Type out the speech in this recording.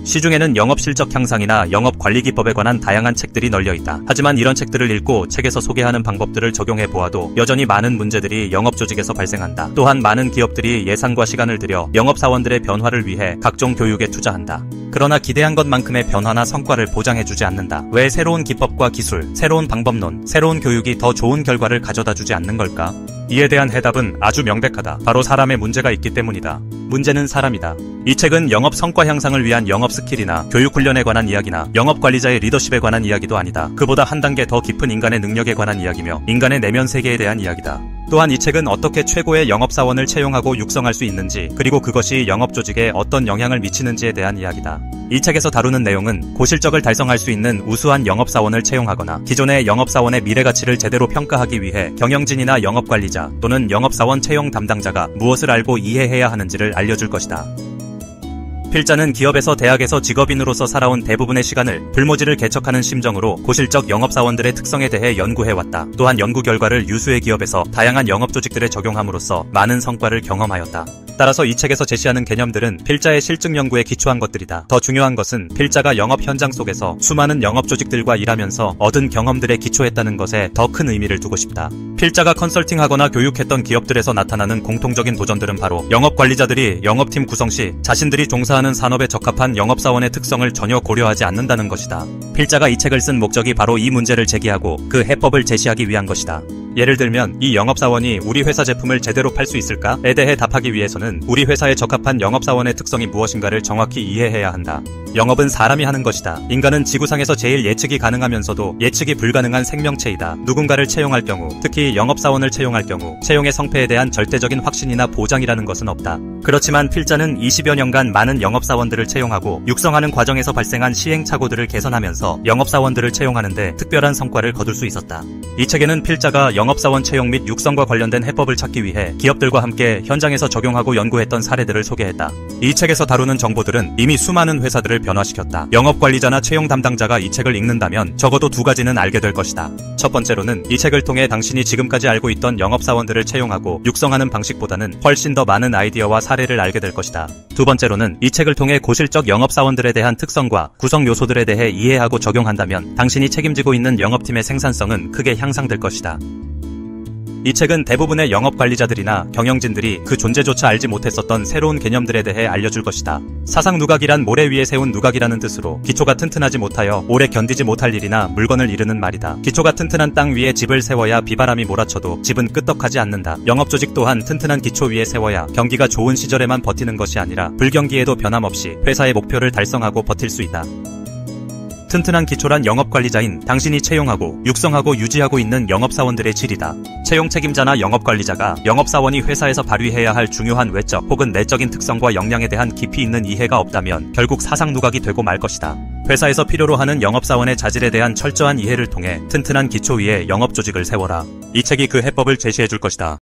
시중에는 영업 실적 향상이나 영업 관리 기법에 관한 다양한 책들이 널려 있다. 하지만 이런 책들을 읽고 책에서 소개하는 방법들을 적용해 보아도 여전히 많은 문제들이 영업 조직에서 발생한다. 또한 많은 기업들이 예산과 시간을 들여 영업사원들의 변화를 위해 각종 교육에 투자한다. 그러나 기대한 것만큼의 변화나 성과를 보장해주지 않는다. 왜 새로운 기법과 기술, 새로운 방법론, 새로운 교육이 더 좋은 결과를 가져다주지 않는 걸까? 이에 대한 해답은 아주 명백하다. 바로 사람의 문제가 있기 때문이다. 문제는 사람이다. 이 책은 영업 성과 향상을 위한 영업 스킬이나 교육 훈련에 관한 이야기나 영업 관리자의 리더십에 관한 이야기도 아니다. 그보다 한 단계 더 깊은 인간의 능력에 관한 이야기며 인간의 내면 세계에 대한 이야기다. 또한 이 책은 어떻게 최고의 영업사원을 채용하고 육성할 수 있는지, 그리고 그것이 영업 조직에 어떤 영향을 미치는지에 대한 이야기다. 이 책에서 다루는 내용은 고실적을 달성할 수 있는 우수한 영업사원을 채용하거나 기존의 영업사원의 미래가치를 제대로 평가하기 위해 경영진이나 영업관리자 또는 영업사원 채용 담당자가 무엇을 알고 이해해야 하는지를 알려줄 것이다. 필자는 기업에서 대학에서 직업인으로서 살아온 대부분의 시간을 불모지를 개척하는 심정으로 고실적 영업사원들의 특성에 대해 연구해왔다. 또한 연구 결과를 유수의 기업에서 다양한 영업 조직들에 적용함으로써 많은 성과를 경험하였다. 따라서 이 책에서 제시하는 개념들은 필자의 실증 연구에 기초한 것들이다. 더 중요한 것은 필자가 영업 현장 속에서 수많은 영업 조직들과 일하면서 얻은 경험들에 기초했다는 것에 더 큰 의미를 두고 싶다. 필자가 컨설팅하거나 교육했던 기업들에서 나타나는 공통적인 도전들은 바로 영업 관리자들이 영업팀 구성 시 자신들이 종사하는 산업에 적합한 영업사원의 특성을 전혀 고려하지 않는다는 것이다. 필자가 이 책을 쓴 목적이 바로 이 문제를 제기하고 그 해법을 제시하기 위한 것이다. 예를 들면 이 영업사원이 우리 회사 제품을 제대로 팔 수 있을까에 대해 답하기 위해서는 우리 회사에 적합한 영업사원의 특성이 무엇인가를 정확히 이해해야 한다. 영업은 사람이 하는 것이다. 인간은 지구상에서 제일 예측이 가능하면서도 예측이 불가능한 생명체이다. 누군가를 채용할 경우, 특히 영업사원을 채용할 경우 채용의 성패에 대한 절대적인 확신이나 보장이라는 것은 없다. 그렇지만 필자는 20여 년간 많은 영업사원들을 채용하고 육성하는 과정에서 발생한 시행착오들을 개선하면서 영업사원들을 채용하는데 특별한 성과를 거둘 수 있었다. 이 책에는 필자가 영업사원 채용 및 육성과 관련된 해법을 찾기 위해 기업들과 함께 현장에서 적용하고 연구했던 사례들을 소개했다. 이 책에서 다루는 정보들은 이미 수많은 회사들을 변화시켰다. 영업관리자나 채용 담당자가 이 책을 읽는다면 적어도 두 가지는 알게 될 것이다. 첫 번째로는 이 책을 통해 당신이 지금까지 알고 있던 영업사원들을 채용하고 육성하는 방식보다는 훨씬 더 많은 아이디어와 사례를 알게 될 것이다. 두 번째로는 이 책을 통해 고실적 영업사원들에 대한 특성과 구성 요소들에 대해 이해하고 적용한다면 당신이 책임지고 있는 영업팀의 생산성은 크게 향상될 것이다. 이 책은 대부분의 영업관리자들이나 경영진들이 그 존재조차 알지 못했었던 새로운 개념들에 대해 알려줄 것이다. 사상 누각이란 모래 위에 세운 누각이라는 뜻으로 기초가 튼튼하지 못하여 오래 견디지 못할 일이나 물건을 이르는 말이다. 기초가 튼튼한 땅 위에 집을 세워야 비바람이 몰아쳐도 집은 끄떡하지 않는다. 영업조직 또한 튼튼한 기초 위에 세워야 경기가 좋은 시절에만 버티는 것이 아니라 불경기에도 변함없이 회사의 목표를 달성하고 버틸 수 있다. 튼튼한 기초란 영업관리자인 당신이 채용하고 육성하고 유지하고 있는 영업사원들의 질이다. 채용 책임자나 영업관리자가 영업사원이 회사에서 발휘해야 할 중요한 외적 혹은 내적인 특성과 역량에 대한 깊이 있는 이해가 없다면 결국 사상 누각이 되고 말 것이다. 회사에서 필요로 하는 영업사원의 자질에 대한 철저한 이해를 통해 튼튼한 기초 위에 영업조직을 세워라. 이 책이 그 해법을 제시해 줄 것이다.